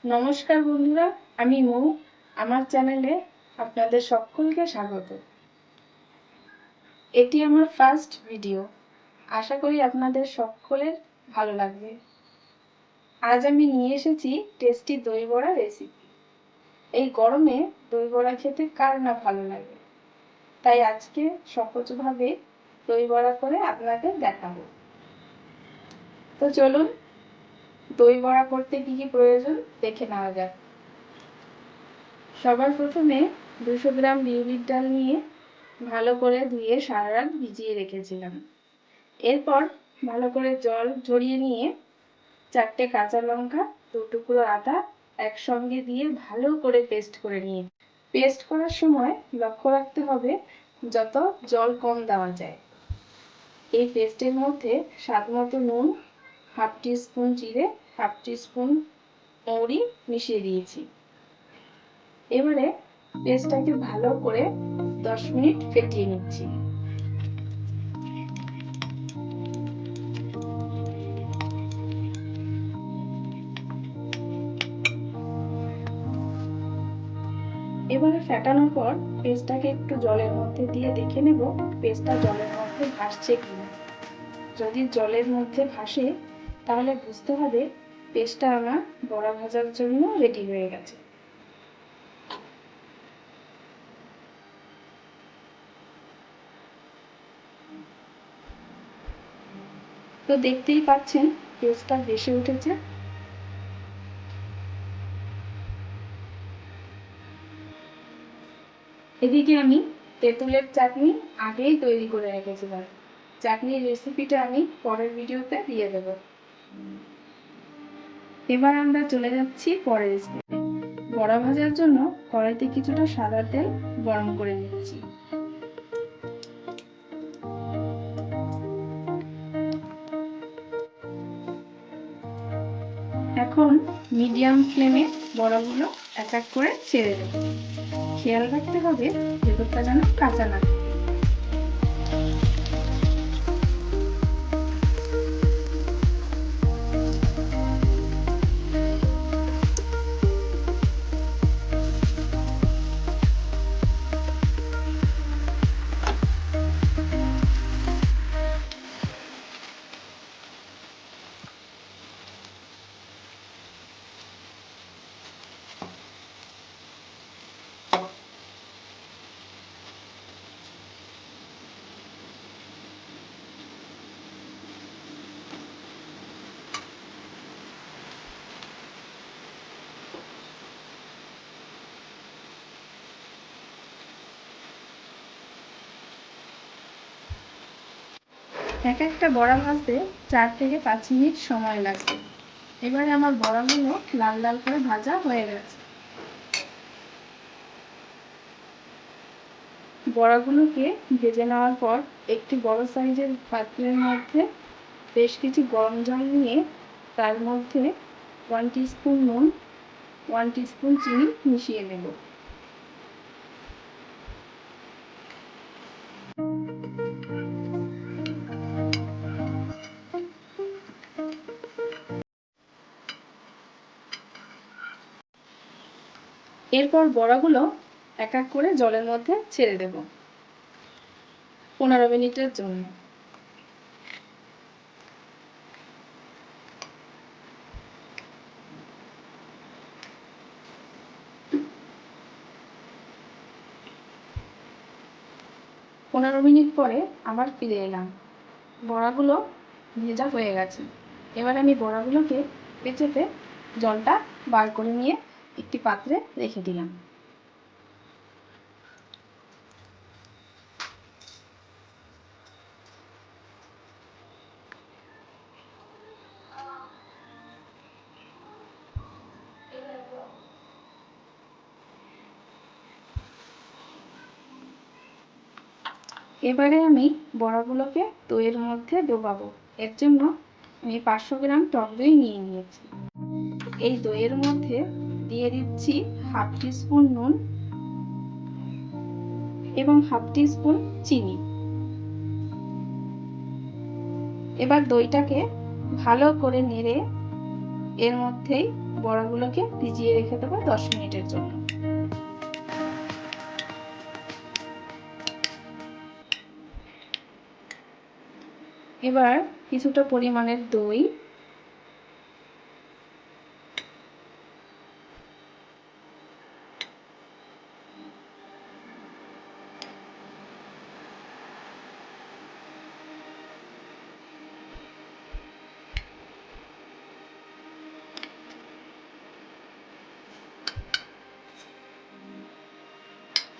নমস্কার বন্ধুরা, আমি মৌ। আমার চ্যানেলে আপনাদের সকলকে স্বাগত। এটি আমার ফার্স্ট ভিডিও। আশা করি আপনাদের সকলের ভালো লাগবে। আজ আমি নিয়ে এসেছি টেস্টি দই বড়া রেসিপি। এই গরমে দই বড়া খেতে কার না ভালো লাগে, তাই আজকে সহজভাবে দই বড়া করে আপনাদের দেখাবো। তো চলুন দই বড়া করতে কি কি প্রয়োজন দেখে নেওয়া যাক। সবার প্রথমে 200 গ্রাম বিউলির ডাল নিয়ে ভালো করে ধুয়ে সারা রাত ভিজিয়ে রেখেছিলাম। এরপর ভালো করে জল ঝরিয়ে নিয়ে 4টে কাঁচা লঙ্কা, 2 টুকরো আদা একসঙ্গে দিয়ে ভালো করে পেস্ট করে নিয়ে পেস্ট করার সময় লক্ষ্য রাখতে হবে যত জল কম দেওয়া যায়। এই পেস্টের মধ্যে স্বাদ মতো নুন, হাফ টিস্পুন জিরে, হাফ টিস্পুন মৌরি মিশিয়ে দিয়েছি। এবারে পেস্টটাকে ভালো করে 10 মিনিট ফেটিয়ে নিচ্ছি। এবারে ফেটানোর পর পেস্টটাকে একটু জলের মধ্যে দিয়ে দেখে নেব পেস্টটা জলের মধ্যে ভাসছে কিনা। যদি জলের মধ্যে ভাসে তাহলে বুঝতে হবে পেস্টটা আমার বড়া ভাজার জন্য রেডি হয়ে গেছে। তো দেখতেই পাচ্ছেন পেস্টটা ভেসে উঠেছে। এদিকে আমি তেঁতুলের চাটনি আগেই তৈরি করে রেখেছিলাম। চাটনির রেসিপিটা আমি পরের ভিডিওতে দিয়ে দেব। এবার আমরা চলে যাচ্ছি পরের স্টেপে। বড়া ভাজার জন্য কড়াইতে কিছুটা সাদা তেল গরম করে নিচ্ছি। এখন মিডিয়াম ফ্লেমে বড়াগুলো এক এক করে ছেড়ে দেব। খেয়াল রাখতে হবে ভেতরটা যেন কাঁচা না থাকে। এক একটা বড়া ভাজতে 4 থেকে 5 মিনিট সময় লাগবে। এবারে আমার বড়াগুলো লাল লাল করে ভাজা হয়ে গেছে। বড়াগুলোকে ভেজে নেওয়ার পর একটি বড় সাইজের পাত্রের মধ্যে বেশ কিছু গরম জল নিয়ে তার মধ্যে 1 টিস্পুন নুন, 1 টিস্পুন চিনি মিশিয়ে নেব। এরপর বড়াগুলো এক এক করে জলের মধ্যে ছেড়ে দেব 15 মিনিটের জন্য। পনেরো মিনিট পরে আবার ফিরে এলাম। বড়াগুলো ভেজা হয়ে গেছে। এবার আমি বড়াগুলোকে চেপে জলটা বার করে নিয়ে একটি পাত্রে রেখে দিলাম। এবারে আমি বড়াগুলোকে দইয়ের মধ্যে ডোবাবো। এর জন্য আমি 500 গ্রাম টক দই নিয়ে নিয়েছি। এই দইয়ের মধ্যে দিয়ে দিচ্ছি হাফ টিস্পুন নুন এবং হাফ টিস্পুন চিনি। এবার দইটাকে ভালো করে নেড়ে এর মধ্যেই বড়াগুলোকে ভিজিয়ে রেখে দেবো 10 মিনিটের জন্য। এবার কিছুটা পরিমাণের দই,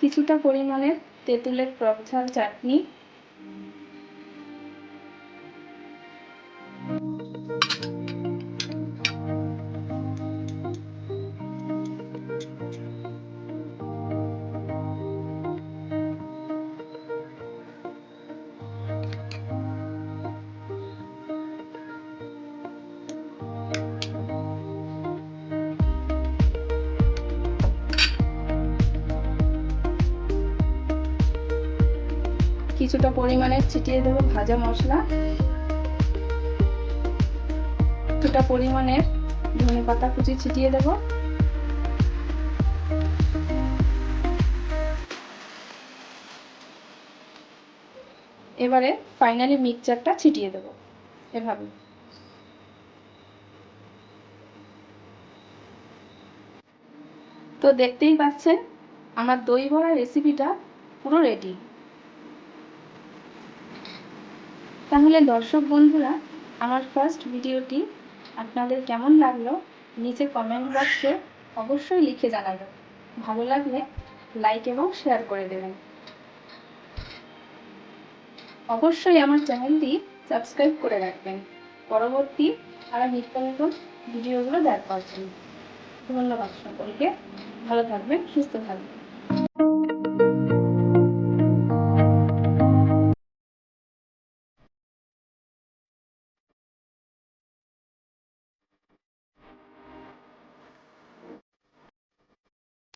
কিছুটা পরিমাণের তেঁতুলের টক ঝাল চাটনি, কিছুটা পরিমাণে ছিটিয়ে দেবো ভাজা মশলা, কিছুটা পরিমাণে ধনেপাতা কুচি ছিটিয়ে দেবো, এবারে ফাইনালি মিক্সচারটা ছিটিয়ে দেবো এভাবে। তো দেখতেই পাচ্ছেন আমার দই বড়া রেসিপিটা পুরো রেডি। তাহলে দর্শক বন্ধুরা, আমার ফার্স্ট ভিডিওটি আপনাদের কেমন লাগলো নিচে কমেন্ট বক্সে অবশ্যই লিখে জানাবেন। ভালো লাগলে লাইক এবং শেয়ার করে দেবেন। অবশ্যই আমার চ্যানেলটি সাবস্ক্রাইব করে রাখবেন পরবর্তী আরও নিত্য নতুন ভিডিওগুলো দেখার জন্য। ধন্যবাদ সকলকে। ভালো থাকবেন, সুস্থ থাকবেন।